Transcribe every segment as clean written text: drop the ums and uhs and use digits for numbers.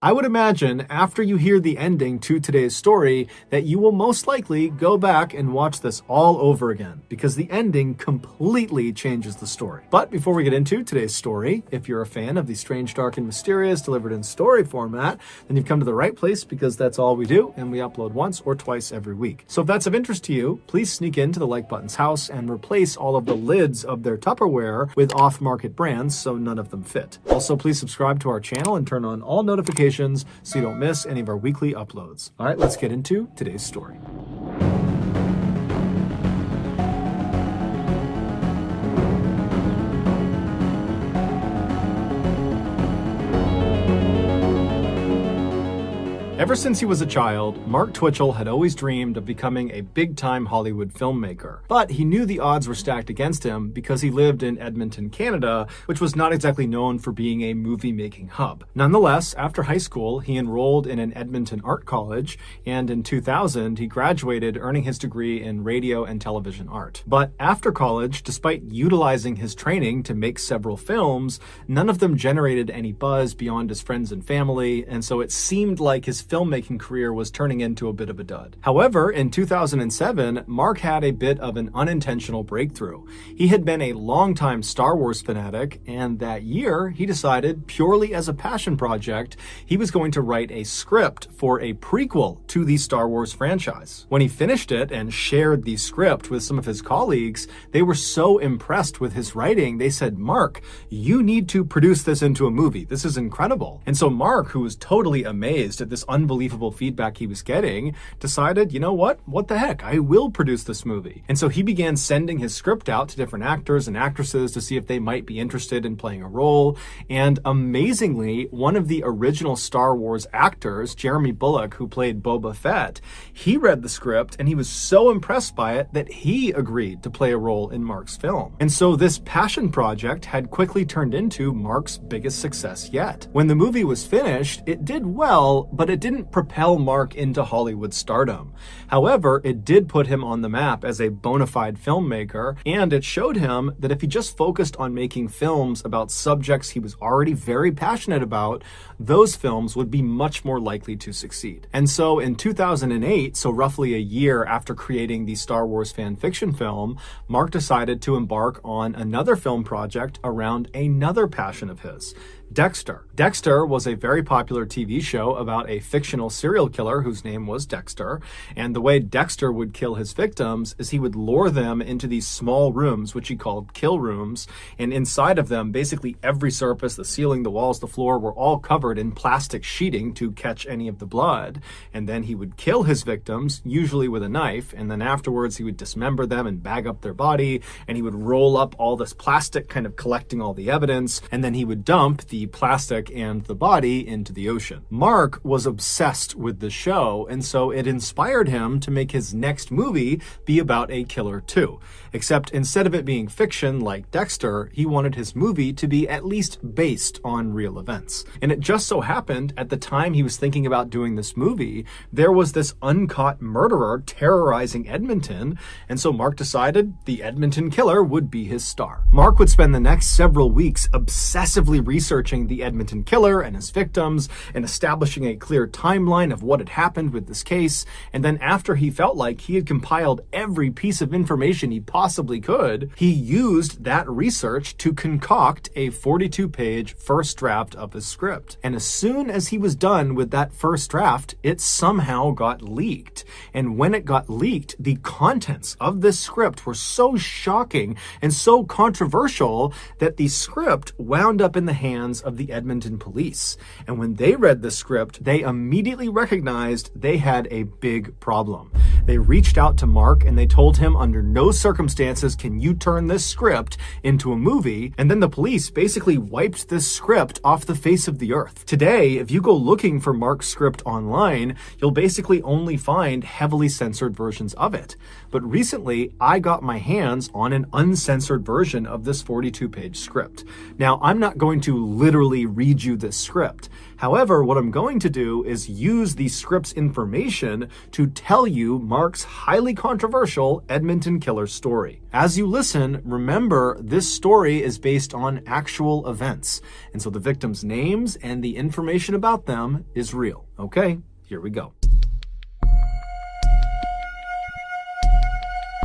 I would imagine after you hear the ending to today's story that you will most likely go back and watch this all over again because the ending completely changes the story. But before we get into today's story, if you're a fan of the strange, dark, and mysterious delivered in story format, then you've come to the right place because that's all we do and we upload once or twice every week. So if that's of interest to you, please sneak into the Like Button's house and replace all of the lids of their Tupperware with off-market brands so none of them fit. Also, please subscribe to our channel and turn on all notifications so you don't miss any of our weekly uploads. All right, let's get into today's story. Ever since he was a child, Mark Twitchell had always dreamed of becoming a big-time Hollywood filmmaker. But he knew the odds were stacked against him because he lived in Edmonton, Canada, which was not exactly known for being a movie-making hub. Nonetheless, after high school, he enrolled in an Edmonton art college, and in 2000, he graduated, earning his degree in radio and television art. But after college, despite utilizing his training to make several films, none of them generated any buzz beyond his friends and family, and so it seemed like his filmmaking career was turning into a bit of a dud. However, in 2007, Mark had a bit of an unintentional breakthrough. He had been a longtime Star Wars fanatic, and that year he decided, purely as a passion project, he was going to write a script for a prequel to the Star Wars franchise. When he finished it and shared the script with some of his colleagues, they were so impressed with his writing, they said, "Mark, you need to produce this into a movie. This is incredible." And so Mark, who was totally amazed at this unbelievable feedback he was getting, decided, you know what the heck, I will produce this movie. And so he began sending his script out to different actors and actresses to see if they might be interested in playing a role. And amazingly, one of the original Star Wars actors, Jeremy Bulloch, who played Boba Fett, he read the script and he was so impressed by it that he agreed to play a role in Mark's film. And so this passion project had quickly turned into Mark's biggest success yet. When the movie was finished, it did well, but it didn't propel Mark into Hollywood stardom. However, it did put him on the map as a bona fide filmmaker, and it showed him that if he just focused on making films about subjects he was already very passionate about, those films would be much more likely to succeed. And so in 2008, so roughly a year after creating the Star Wars fan fiction film, Mark decided to embark on another film project around another passion of his, Dexter. Dexter was a very popular TV show about a fictional serial killer whose name was Dexter, and the way Dexter would kill his victims is he would lure them into these small rooms, which he called kill rooms, and inside of them, basically every surface, the ceiling, the walls, the floor, were all covered in plastic sheeting to catch any of the blood, and then he would kill his victims, usually with a knife, and then afterwards he would dismember them and bag up their body, and he would roll up all this plastic, kind of collecting all the evidence, and then he would dump the plastic and the body into the ocean. Mark was obsessed with the show, and so it inspired him to make his next movie be about a killer too. Except instead of it being fiction like Dexter, he wanted his movie to be at least based on real events. And it just so happened, at the time he was thinking about doing this movie, there was this uncaught murderer terrorizing Edmonton, and so Mark decided the Edmonton killer would be his star. Mark would spend the next several weeks obsessively researching the Edmonton killer and his victims and establishing a clear timeline of what had happened with this case. And then after he felt like he had compiled every piece of information he possibly could, he used that research to concoct a 42-page first draft of his script. And as soon as he was done with that first draft, it somehow got leaked. And when it got leaked, the contents of this script were so shocking and so controversial that the script wound up in the hands of the Edmonton police. And when they read the script, they immediately recognized they had a big problem. They reached out to Mark and they told him under no circumstances can you turn this script into a movie, and then the police basically wiped this script off the face of the earth. Today, if you go looking for Mark's script online, you'll basically only find heavily censored versions of it. But recently, I got my hands on an uncensored version of this 42-page script. Now, I'm not going to literally read you this script. However, what I'm going to do is use the script's information to tell you Mark's highly controversial Edmonton killer story. As you listen, remember this story is based on actual events, and so the victims' names and the information about them is real. Okay, here we go.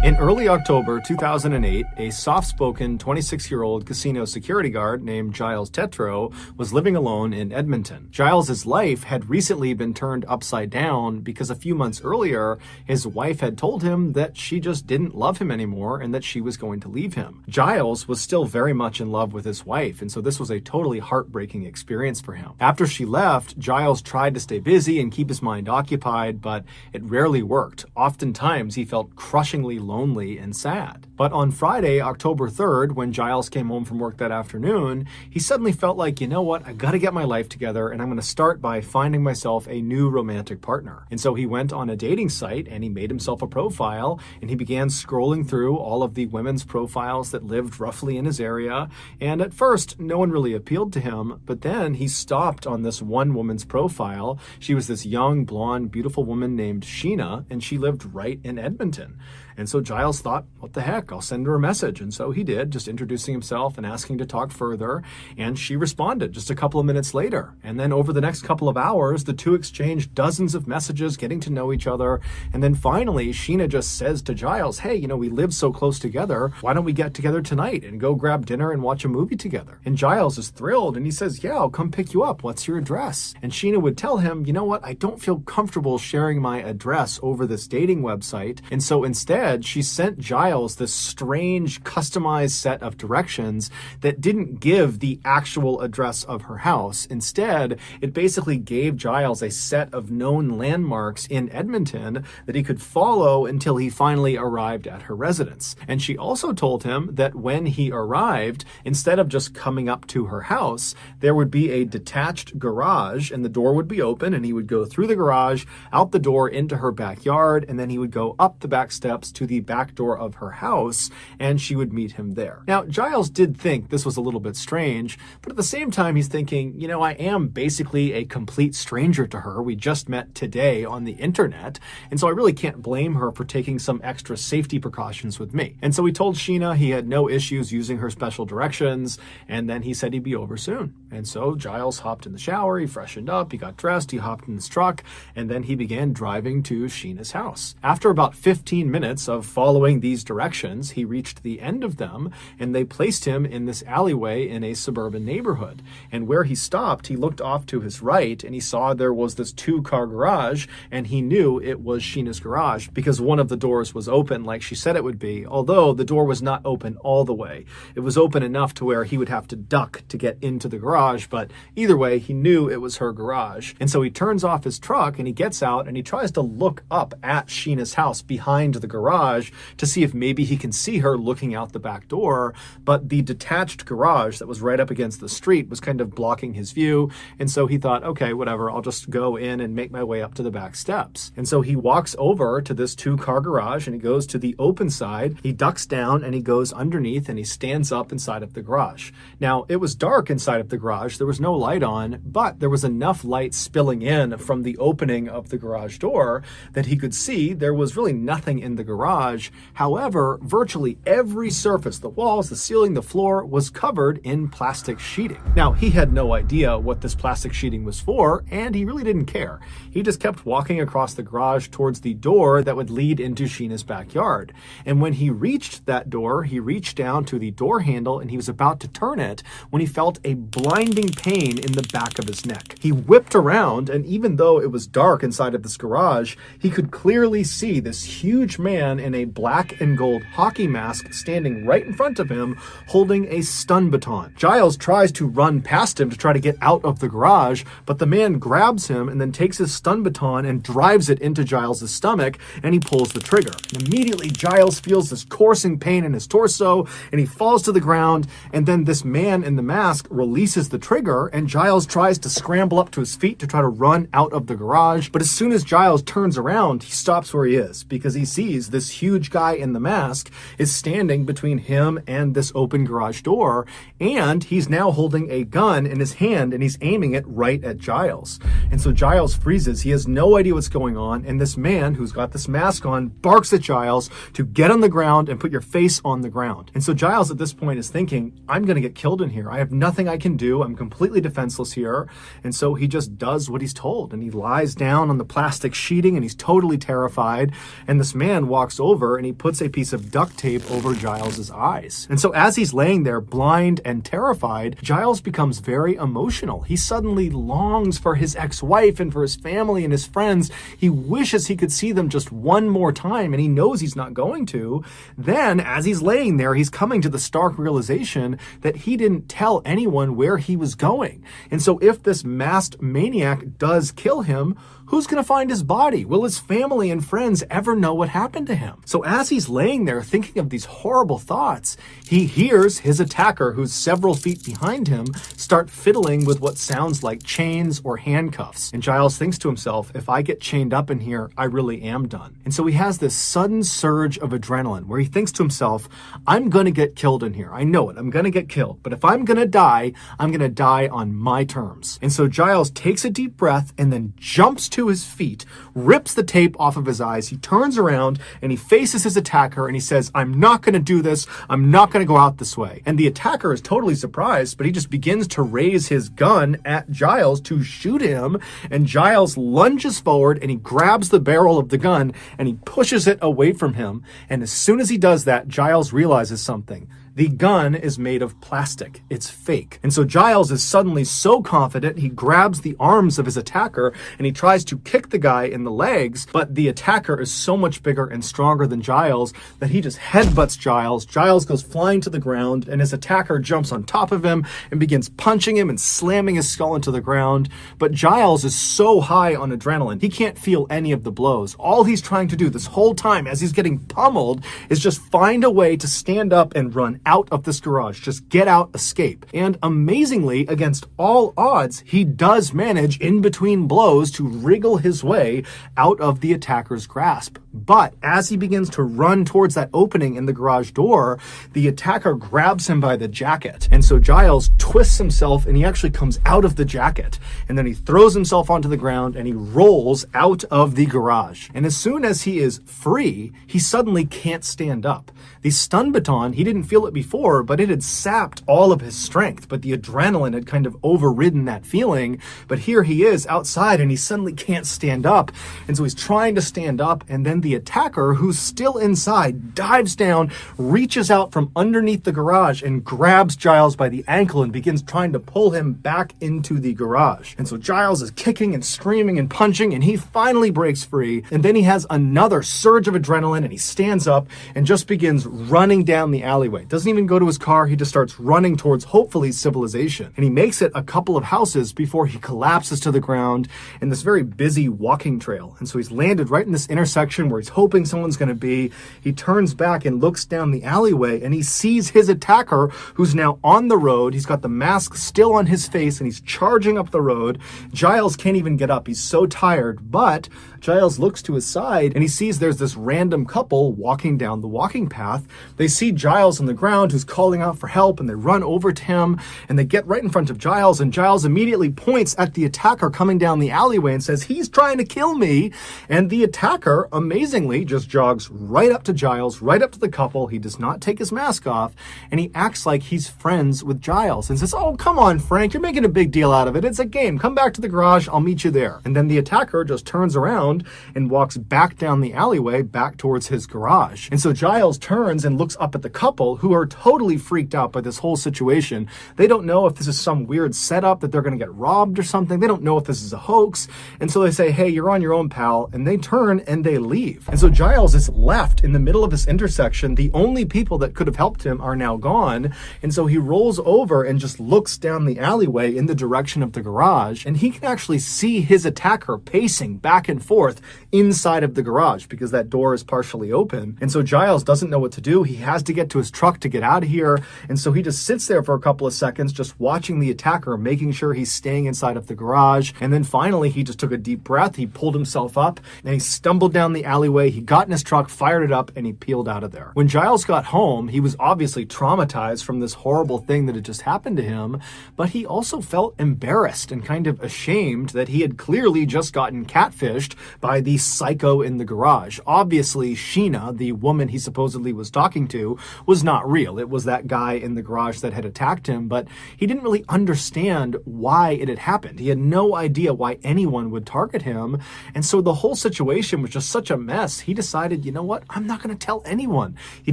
In early October 2008, a soft-spoken 26-year-old casino security guard named Giles Tetreault was living alone in Edmonton. Giles's life had recently been turned upside down because a few months earlier, his wife had told him that she just didn't love him anymore and that she was going to leave him. Giles was still very much in love with his wife, and so this was a totally heartbreaking experience for him. After she left, Giles tried to stay busy and keep his mind occupied, but it rarely worked. Oftentimes, he felt crushingly lonely and sad. But on Friday, October 3rd, when Giles came home from work that afternoon, he suddenly felt like, you know what, I gotta get my life together and I'm gonna start by finding myself a new romantic partner. And so he went on a dating site and he made himself a profile and he began scrolling through all of the women's profiles that lived roughly in his area. And at first, no one really appealed to him, but then he stopped on this one woman's profile. She was this young, blonde, beautiful woman named Sheena, and she lived right in Edmonton. And so Giles thought, what the heck, I'll send her a message. And so he did, just introducing himself and asking to talk further. And she responded just a couple of minutes later. And then over the next couple of hours, the two exchanged dozens of messages, getting to know each other. And then finally, Sheena just says to Giles, hey, we live so close together. Why don't we get together tonight and go grab dinner and watch a movie together? And Giles is thrilled and he says, yeah, I'll come pick you up. What's your address? And Sheena would tell him, you know what? I don't feel comfortable sharing my address over this dating website. And so instead, she sent Giles this strange customized set of directions that didn't give the actual address of her house. Instead, it basically gave Giles a set of known landmarks in Edmonton that he could follow until he finally arrived at her residence. And she also told him that when he arrived, instead of just coming up to her house, there would be a detached garage and the door would be open and he would go through the garage, out the door into her backyard, and then he would go up the back steps to the back door of her house and she would meet him there. Now, Giles did think this was a little bit strange, but at the same time, he's thinking, I am basically a complete stranger to her. We just met today on the internet, and so I really can't blame her for taking some extra safety precautions with me. And so he told Sheena he had no issues using her special directions, and then he said he'd be over soon. And so Giles hopped in the shower, he freshened up, he got dressed, he hopped in his truck, and then he began driving to Sheena's house. After about 15 minutes of following these directions, he reached the end of them, and they placed him in this alleyway in a suburban neighborhood. And where he stopped, he looked off to his right, and he saw there was this 2-car garage, and he knew it was Sheena's garage because one of the doors was open like she said it would be, although the door was not open all the way. It was open enough to where he would have to duck to get into the garage, but either way, he knew it was her garage. And so he turns off his truck, and he gets out, and he tries to look up at Sheena's house behind the garage to see if maybe he can see her looking out the back door, but the detached garage that was right up against the street was kind of blocking his view, and so he thought, okay, whatever, I'll just go in and make my way up to the back steps. And so he walks over to this 2-car garage, and he goes to the open side, he ducks down, and he goes underneath, and he stands up inside of the garage. Now, it was dark inside of the garage, there was no light on, but there was enough light spilling in from the opening of the garage door that he could see there was really nothing in the garage. However, virtually every surface, the walls, the ceiling, the floor, was covered in plastic sheeting. Now, he had no idea what this plastic sheeting was for, and he really didn't care. He just kept walking across the garage towards the door that would lead into Sheena's backyard. And when he reached that door, he reached down to the door handle and he was about to turn it when he felt a blinding pain in the back of his neck. He whipped around, and even though it was dark inside of this garage, he could clearly see this huge man in a black and gold hockey mask standing right in front of him holding a stun baton. Giles tries to run past him to try to get out of the garage, but the man grabs him and then takes his stun baton and drives it into Giles's stomach, and he pulls the trigger. And immediately Giles feels this coursing pain in his torso and he falls to the ground, and then this man in the mask releases the trigger and Giles tries to scramble up to his feet to try to run out of the garage. But as soon as Giles turns around, he stops where he is because he sees this huge guy in the mask mask is standing between him and this open garage door, and he's now holding a gun in his hand and he's aiming it right at Giles. And so Giles freezes. He has no idea what's going on, and this man who's got this mask on barks at Giles to get on the ground and put your face on the ground. And so Giles at this point is thinking, I'm going to get killed in here. I have nothing I can do. I'm completely defenseless here. And so he just does what he's told, and he lies down on the plastic sheeting and he's totally terrified. And this man walks over and he puts a piece of duct tape over Giles's eyes. And so as he's laying there blind and terrified, Giles becomes very emotional. He suddenly longs for his ex-wife and for his family and his friends. He wishes he could see them just one more time, and he knows he's not going to. Then, as he's laying there, he's coming to the stark realization that he didn't tell anyone where he was going. And so if this masked maniac does kill him, who's going to find his body? Will his family and friends ever know what happened to him? So as he's laying there thinking of these horrible thoughts, he hears his attacker, who's several feet behind him, start fiddling with what sounds like chains or handcuffs. And Giles thinks to himself, if I get chained up in here, I really am done. And so he has this sudden surge of adrenaline where he thinks to himself, I'm going to get killed in here. I know it. I'm going to get killed. But if I'm going to die, I'm going to die on my terms. And so Giles takes a deep breath and then jumps to his feet, rips the tape off of his eyes. He turns around and he faces his attacker and he says, I'm not going to do this. I'm not going to go out this way. And the attacker is totally surprised, but he just begins to raise his gun at Giles to shoot him. And Giles lunges forward and he grabs the barrel of the gun and he pushes it away from him. And as soon as he does that, Giles realizes something. The gun is made of plastic. It's fake. And so Giles is suddenly so confident, he grabs the arms of his attacker and he tries to kick the guy in the legs, but the attacker is so much bigger and stronger than Giles that he just headbutts Giles. Giles goes flying to the ground and his attacker jumps on top of him and begins punching him and slamming his skull into the ground. But Giles is so high on adrenaline, he can't feel any of the blows. All he's trying to do this whole time as he's getting pummeled is just find a way to stand up and run out of this garage. Just get out, escape. And amazingly, against all odds, he does manage in between blows to wriggle his way out of the attacker's grasp. But as he begins to run towards that opening in the garage door, the attacker grabs him by the jacket. And so Giles twists himself and he actually comes out of the jacket. And then he throws himself onto the ground and he rolls out of the garage. And as soon as he is free, he suddenly can't stand up. The stun baton, he didn't feel it before, but it had sapped all of his strength. But the adrenaline had kind of overridden that feeling. But here he is outside and he suddenly can't stand up. And so he's trying to stand up, and then the attacker, who's still inside, dives down, reaches out from underneath the garage and grabs Giles by the ankle and begins trying to pull him back into the garage. And so Giles is kicking and screaming and punching, and he finally breaks free. And then he has another surge of adrenaline and he stands up and just begins running down the alleyway. Doesn't even go to his car. He just starts running towards, hopefully, civilization. And he makes it a couple of houses before he collapses to the ground in this very busy walking trail. And so he's landed right in this intersection where he's hoping someone's going to be. He turns back and looks down the alleyway and he sees his attacker, who's now on the road. He's got the mask still on his face and he's charging up the road. Giles can't even get up. He's so tired, but Giles looks to his side and he sees there's this random couple walking down the walking path. They see Giles on the ground who's calling out for help, and they run over to him and they get right in front of Giles, and Giles immediately points at the attacker coming down the alleyway and says, he's trying to kill me. And the attacker amazingly just jogs right up to Giles, right up to the couple. He does not take his mask off and he acts like he's friends with Giles and says, oh, come on, Frank, you're making a big deal out of it. It's a game. Come back to the garage. I'll meet you there. And then the attacker just turns around and walks back down the alleyway back towards his garage. And so Giles turns and looks up at the couple, who are totally freaked out by this whole situation. They don't know if this is some weird setup that they're going to get robbed or something. They don't know if this is a hoax. And so they say, hey, you're on your own, pal. And they turn and they leave. And so Giles is left in the middle of this intersection. The only people that could have helped him are now gone. And so he rolls over and just looks down the alleyway in the direction of the garage. And he can actually see his attacker pacing back and forth inside of the garage because that door is partially open. And so Giles doesn't know what to do. He has to get to his truck to get out of here. And so he just sits there for a couple of seconds, just watching the attacker, making sure he's staying inside of the garage. And then finally, he just took a deep breath. He pulled himself up and he stumbled down the alley alleyway. He got in his truck, fired it up, and he peeled out of there. When Giles got home, he was obviously traumatized from this horrible thing that had just happened to him, but he also felt embarrassed and kind of ashamed that he had clearly just gotten catfished by the psycho in the garage. Obviously, Sheena, the woman he supposedly was talking to, was not real. It was that guy in the garage that had attacked him, but he didn't really understand why it had happened. He had no idea why anyone would target him, and so the whole situation was just such a mess. He decided, you know what, I'm not going to tell anyone. He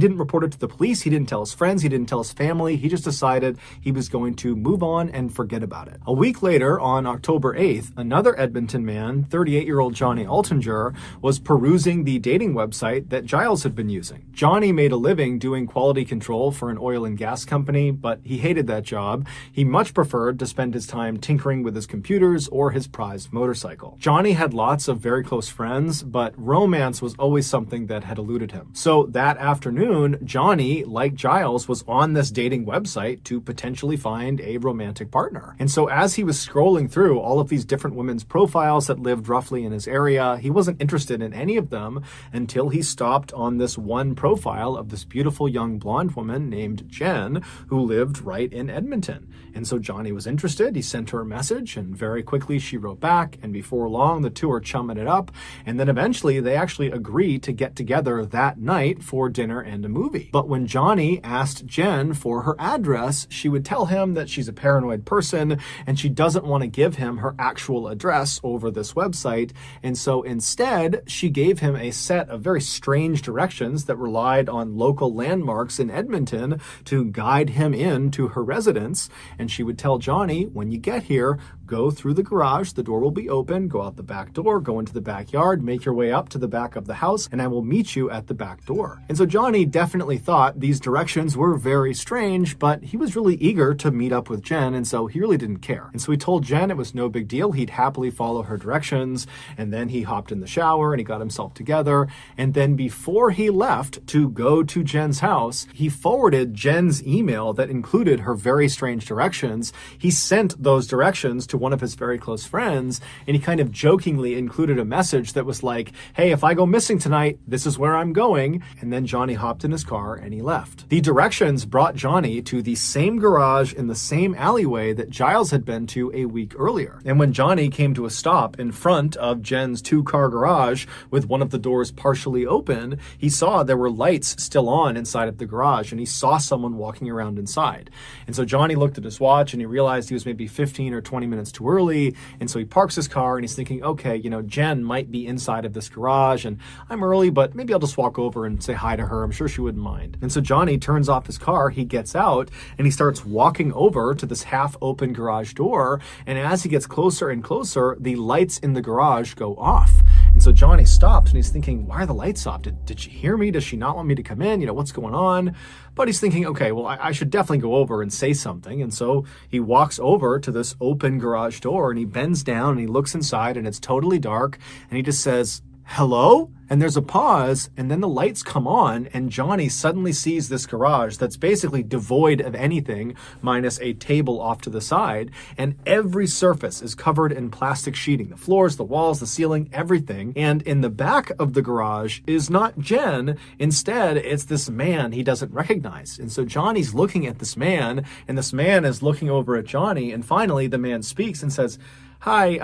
didn't report it to the police, he didn't tell his friends, he didn't tell his family. He just decided he was going to move on and forget about it. A week later, on October 8th, another Edmonton man, 38-year-old Johnny Altinger, was perusing the dating website that Giles had been using. Johnny made a living doing quality control for an oil and gas company, but he hated that job. He much preferred to spend his time tinkering with his computers or his prized motorcycle. Johnny had lots of very close friends, but romance was always something that had eluded him. So that afternoon, Johnny, like Giles, was on this dating website to potentially find a romantic partner. And so as he was scrolling through all of these different women's profiles that lived roughly in his area, he wasn't interested in any of them until he stopped on this one profile of this beautiful young blonde woman named Jen, who lived right in Edmonton. And so Johnny was interested. He sent her a message, and very quickly she wrote back, and before long the two are chumming it up, and then eventually they actually agree to get together that night for dinner and a movie. But when Johnny asked Jen for her address, she would tell him that she's a paranoid person and she doesn't want to give him her actual address over this website, and so instead she gave him a set of very strange directions that relied on local landmarks in Edmonton to guide him into her residence. And she would tell Johnny, when you get here, go through the garage, the door will be open, go out the back door, go into the backyard, make your way up to the back of the house, and I will meet you at the back door. And so Johnny definitely thought these directions were very strange, but he was really eager to meet up with Jen, and so he really didn't care. And so he told Jen it was no big deal, he'd happily follow her directions, and then he hopped in the shower and he got himself together, and then before he left to go to Jen's house, he forwarded Jen's email that included her very strange directions. He sent those directions to one of his very close friends, and he kind of jokingly included a message that was like, hey, if I go missing tonight, this is where I'm going. And then Johnny hopped in his car and he left. The directions brought Johnny to the same garage in the same alleyway that Giles had been to a week earlier. And when Johnny came to a stop in front of Jen's two-car garage with one of the doors partially open, he saw there were lights still on inside of the garage, and he saw someone walking around inside. And so Johnny looked at his watch and he realized he was maybe 15 or 20 minutes too early, and so he parks his car and he's thinking, okay, you know, Jen might be inside of this garage and I'm early, but maybe I'll just walk over and say hi to her. I'm sure she wouldn't mind. And so Johnny turns off his car, he gets out, and he starts walking over to this half-open garage door, and as he gets closer and closer, the lights in the garage go off. And so Johnny stops and he's thinking, why are the lights off? Did she hear me? Does she not want me to come in? You know, what's going on? But he's thinking, okay, well, I should definitely go over and say something. And so he walks over to this open garage door and he bends down and he looks inside and it's totally dark. And he just says, hello? And there's a pause, and then the lights come on, and Johnny suddenly sees this garage that's basically devoid of anything, minus a table off to the side, and every surface is covered in plastic sheeting. The floors, the walls, the ceiling, everything. And in the back of the garage is not Jen. Instead, it's this man he doesn't recognize. And so Johnny's looking at this man, and this man is looking over at Johnny, and finally the man speaks and says, hi,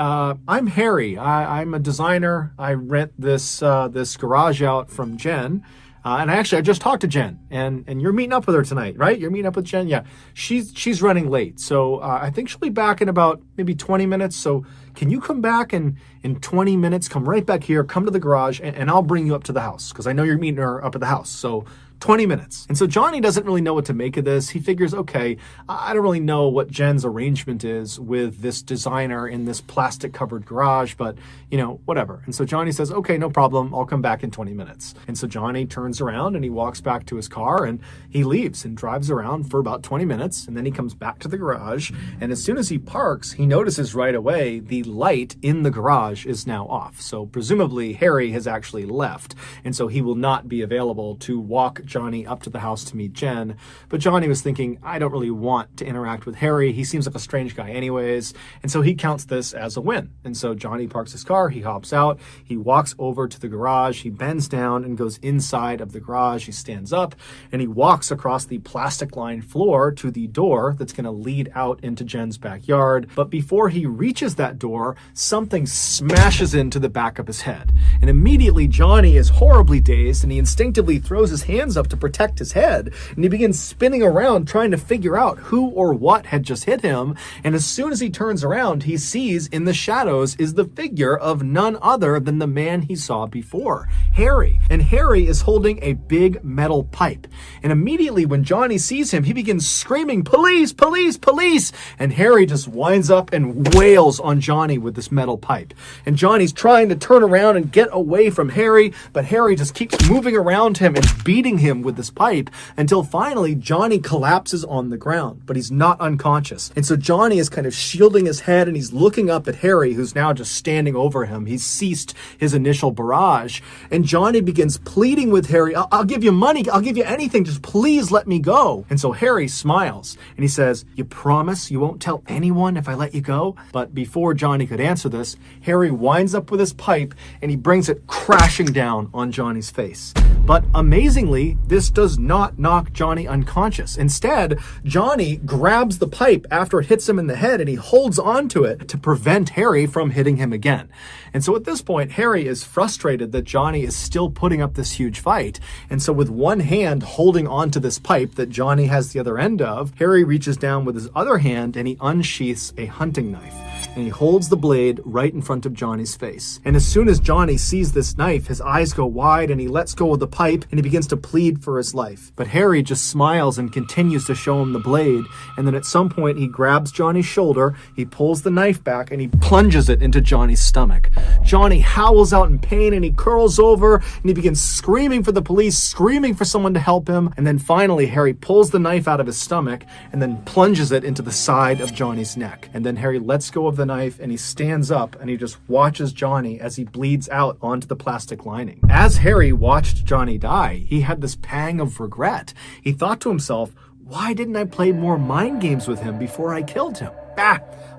I'm Harry. I'm a designer. I rent this this garage out from Jen. And I just talked to Jen, and you're meeting up with her tonight, right? You're meeting up with Jen? Yeah. She's running late. So I think she'll be back in about maybe 20 minutes. So can you come back in 20 minutes, come right back here, come to the garage, and I'll bring you up to the house because I know you're meeting her up at the house. So 20 minutes. And so Johnny doesn't really know what to make of this. He figures, okay, I don't really know what Jen's arrangement is with this designer in this plastic covered garage, but you know, whatever. And so Johnny says, okay, no problem. I'll come back in 20 minutes. And so Johnny turns around and he walks back to his car and he leaves and drives around for about 20 minutes. And then he comes back to the garage. And as soon as he parks, he notices right away the light in the garage is now off. So presumably Harry has actually left. And so he will not be available to walk Johnny up to the house to meet Jen, but Johnny was thinking, I don't really want to interact with Harry. He seems like a strange guy anyways, and so he counts this as a win. And so Johnny parks his car, he hops out, he walks over to the garage, he bends down and goes inside of the garage. He stands up and he walks across the plastic-lined floor to the door that's going to lead out into Jen's backyard. But before he reaches that door, something smashes into the back of his head. And immediately Johnny is horribly dazed and he instinctively throws his hands up to protect his head. And he begins spinning around trying to figure out who or what had just hit him. And as soon as he turns around, he sees in the shadows is the figure of none other than the man he saw before, Harry. And Harry is holding a big metal pipe. And immediately when Johnny sees him, he begins screaming, police, police, police. And Harry just winds up and wails on Johnny with this metal pipe. And Johnny's trying to turn around and get away from Harry, but Harry just keeps moving around him and beating him with this pipe until finally Johnny collapses on the ground, but he's not unconscious. And so Johnny is kind of shielding his head and he's looking up at Harry, who's now just standing over him. He's ceased his initial barrage. And Johnny begins pleading with Harry, I'll give you money, I'll give you anything, just please let me go. And so Harry smiles and he says, you promise you won't tell anyone if I let you go? But before Johnny could answer this, Harry winds up with his pipe and he brings it crashing down on Johnny's face. But amazingly, this does not knock Johnny unconscious. Instead, Johnny grabs the pipe after it hits him in the head and he holds onto it to prevent Harry from hitting him again. And so at this point, Harry is frustrated that Johnny is still putting up this huge fight. And so with one hand holding onto this pipe that Johnny has the other end of, Harry reaches down with his other hand and he unsheaths a hunting knife. And he holds the blade right in front of Johnny's face. And as soon as Johnny sees this knife, his eyes go wide and he lets go of the pipe and he begins to plead for his life. But Harry just smiles and continues to show him the blade. And then at some point he grabs Johnny's shoulder, he pulls the knife back and he plunges it into Johnny's stomach. Johnny howls out in pain and he curls over and he begins screaming for the police, screaming for someone to help him. And then finally Harry pulls the knife out of his stomach and then plunges it into the side of Johnny's neck. And then Harry lets go of the knife and he stands up and he just watches Johnny as he bleeds out onto the plastic lining. As Harry watched Johnny die, he had this pang of regret. He thought to himself, why didn't I play more mind games with him before I killed him?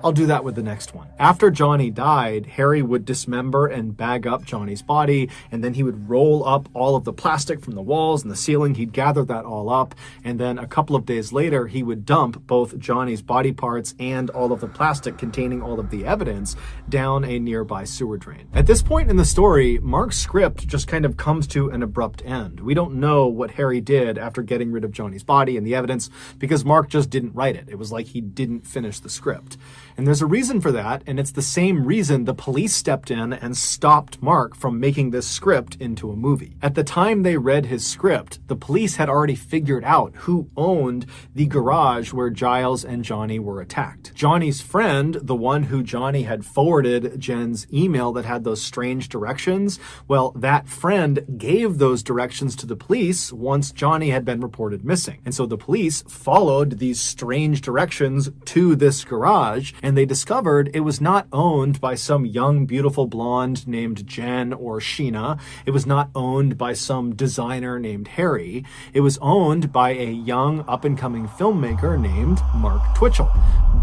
I'll do that with the next one. After Johnny died, Harry would dismember and bag up Johnny's body, and then he would roll up all of the plastic from the walls and the ceiling. He'd gather that all up, and then a couple of days later, he would dump both Johnny's body parts and all of the plastic containing all of the evidence down a nearby sewer drain. At this point in the story, Mark's script just kind of comes to an abrupt end. We don't know what Harry did after getting rid of Johnny's body and the evidence because Mark just didn't write it. It was like he didn't finish the script. And there's a reason for that, and it's the same reason the police stepped in and stopped Mark from making this script into a movie. At the time they read his script, the police had already figured out who owned the garage where Giles and Johnny were attacked. Johnny's friend, the one who Johnny had forwarded Jen's email that had those strange directions, well, that friend gave those directions to the police once Johnny had been reported missing. And so the police followed these strange directions to this garage, and they discovered it was not owned by some young, beautiful blonde named Jen or Sheena. It was not owned by some designer named Harry. It was owned by a young, up-and-coming filmmaker named Mark Twitchell.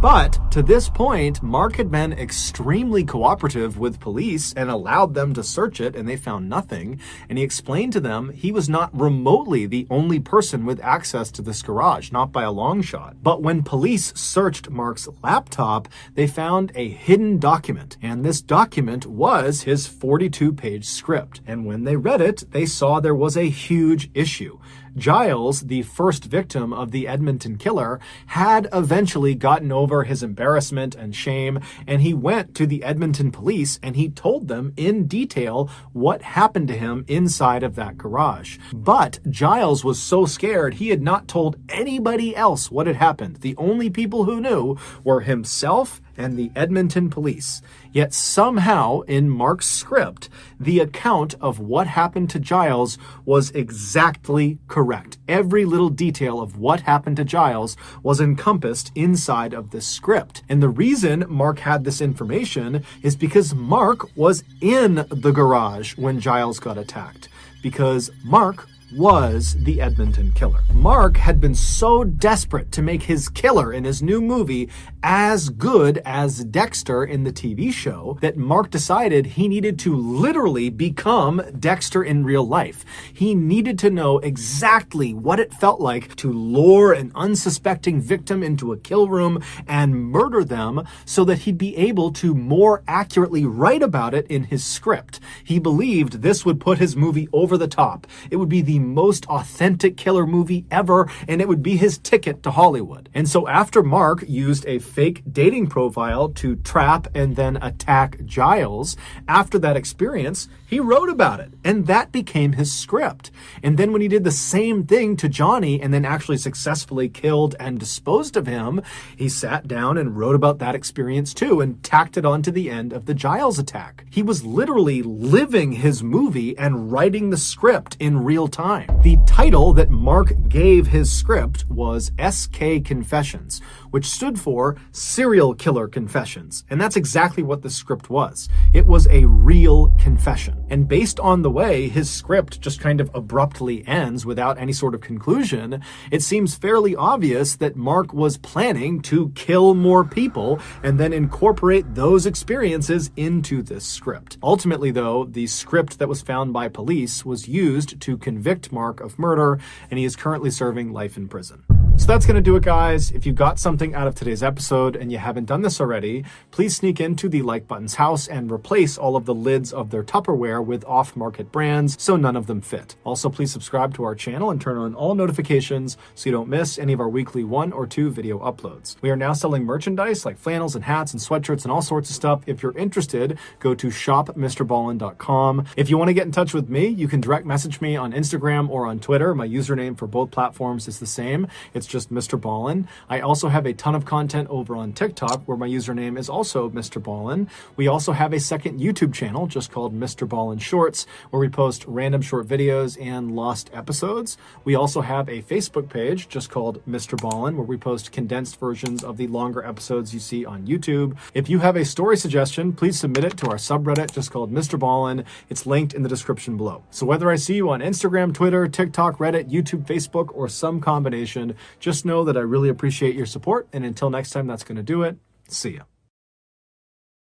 But to this point, Mark had been extremely cooperative with police and allowed them to search it, and they found nothing. And he explained to them he was not remotely the only person with access to this garage, not by a long shot. But when police searched Mark's laptop, they found a hidden document, and this document was his 42-page script. And when they read it, they saw there was a huge issue. Giles, the first victim of the Edmonton killer, had eventually gotten over his embarrassment and shame, and he went to the Edmonton police and he told them in detail what happened to him inside of that garage. But Giles was so scared he had not told anybody else what had happened. The only people who knew were himself and the Edmonton police. Yet somehow, in Mark's script, the account of what happened to Giles was exactly correct. Every little detail of what happened to Giles was encompassed inside of this script. And the reason Mark had this information is because Mark was in the garage when Giles got attacked. Because Mark was the Edmonton Killer. Mark had been so desperate to make his killer in his new movie as good as Dexter in the TV show that Mark decided he needed to literally become Dexter in real life. He needed to know exactly what it felt like to lure an unsuspecting victim into a kill room and murder them so that he'd be able to more accurately write about it in his script. He believed this would put his movie over the top. It would be the most authentic killer movie ever, and it would be his ticket to Hollywood. And so after Mark used a fake dating profile to trap and then attack Giles, after that experience, he wrote about it, and that became his script. And then when he did the same thing to Johnny and then actually successfully killed and disposed of him, he sat down and wrote about that experience too and tacked it on to the end of the Giles attack. He was literally living his movie and writing the script in real time. The title that Mark gave his script was SK Confessions, which stood for Serial Killer Confessions. And that's exactly what the script was. It was a real confession. And based on the way his script just kind of abruptly ends without any sort of conclusion, it seems fairly obvious that Mark was planning to kill more people and then incorporate those experiences into this script. Ultimately, though, the script that was found by police was used to convict Mark of murder, and he is currently serving life in prison. So that's going to do it, guys. If you got something out of today's episode and you haven't done this already, please sneak into the Like Button's house and replace all of the lids of their Tupperware with off-market brands so none of them fit. Also, please subscribe to our channel and turn on all notifications so you don't miss any of our weekly 1 or 2 video uploads. We are now selling merchandise like flannels and hats and sweatshirts and all sorts of stuff. If you're interested, go to shopmrballin.com. If you want to get in touch with me, you can direct message me on Instagram or on Twitter. My username for both platforms is the same. It's just Mr. Ballin. I also have a ton of content over on TikTok where my username is also Mr. Ballin. We also have a second YouTube channel just called Mr. Ballin Shorts where we post random short videos and lost episodes. We also have a Facebook page just called Mr. Ballin where we post condensed versions of the longer episodes you see on YouTube. If you have a story suggestion, please submit it to our subreddit just called Mr. Ballin. It's linked in the description below. So whether I see you on Instagram, Twitter, TikTok, Reddit, YouTube, Facebook, or some combination, just know that I really appreciate your support. And until next time, that's going to do it. See ya.